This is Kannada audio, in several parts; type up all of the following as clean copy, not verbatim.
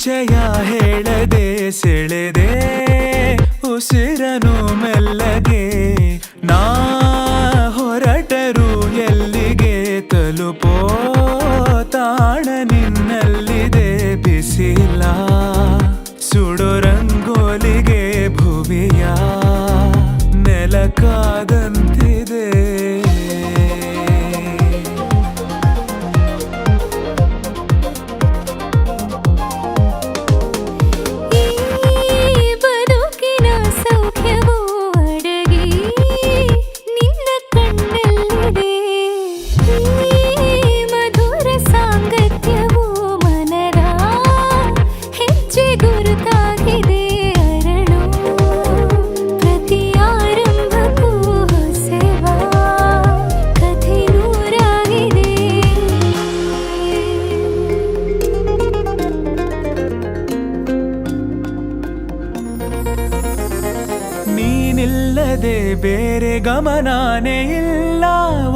ಪರಿಚಯ ಹೇಳದೆ ಸೆಳೆದೆ ಉಸಿರನು ಮೆಲ್ಲಗೆ ನಾ ಹೊರಟರು ಎಲ್ಲಿಗೆ ತಲುಪೋ ತಾಣ ನಿನ್ನಲ್ಲಿದೆ ಬಿಸಿಲ ಸುಡೋ ರಂಗೋಲಿಗೆ ಭುವಿಯ ನೆಲಕಾದಂತಿದೆ ನೀನಿಲ್ಲದೆ ಬೇರೆ ಗಮನಾನೇ ಇಲ್ಲ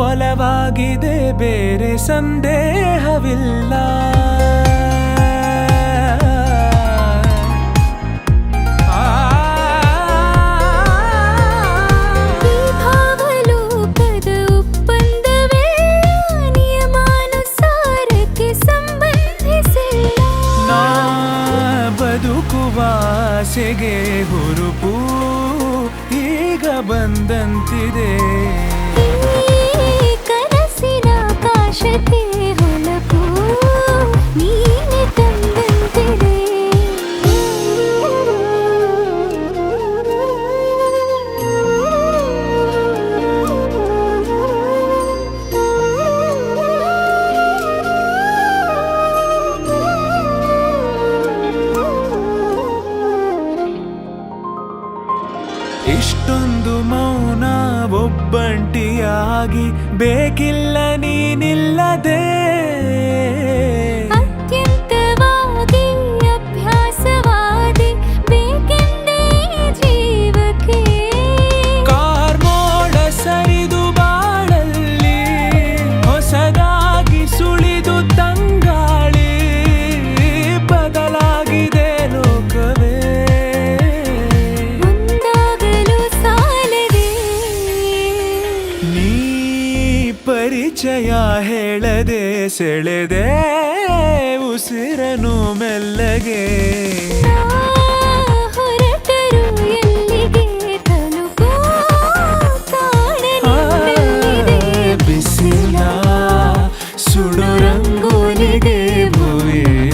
ಒಲವಾಗಿದೆ ಬೇರೆ ಸಂದೇಹವಿಲ್ಲ ನಾ ಬದುಕುವ ಆಸೆಗೆ ಹುರುಪು ಈಗ ಬಂದಂತಿದೆ ಕನಸಿನ ಕಾಶತೆ ಹೊಲಪು ನೀನೆ ತಂದಂತಿದೆ ಇಷ್ಟೊಂದು ಮೌನ ಒಬ್ಬಂಟಿಯಾಗಿ ಬೇಕಿಲ್ಲ ನೀನಿಲ್ಲದೆ ಅತ್ಯಂತವಾಗಿ ಅಭ್ಯಾಸವಾದಿ ಬೇಕೆಂದೇ ಜೀವಕ್ಕೆ ಕಾರ್ಮೋಡ ಸರಿದು ಬಾಳಲ್ಲಿ ಹೊಸದಾಗಿ ಸುಳಿದು ತಂಗಾಳಿ ಬದಲಾಗಿದೆ ಲೋಕವೇ ಪರಿಚಯ ಹೇಳದೆ ಸೆಳೆದೆ ಉಸಿರನು ಮೆಲ್ಲಗೆ ಹೊರಟರು ಎಲ್ಲಿಗೆ ತಲುಪೋ ತಾಣ ಬಿಸಿಲ ಸುಡು ರಂಗೋಲಿಗೆ ಭುವಿಯ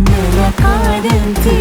ನೆಲಕಾದಂತೆ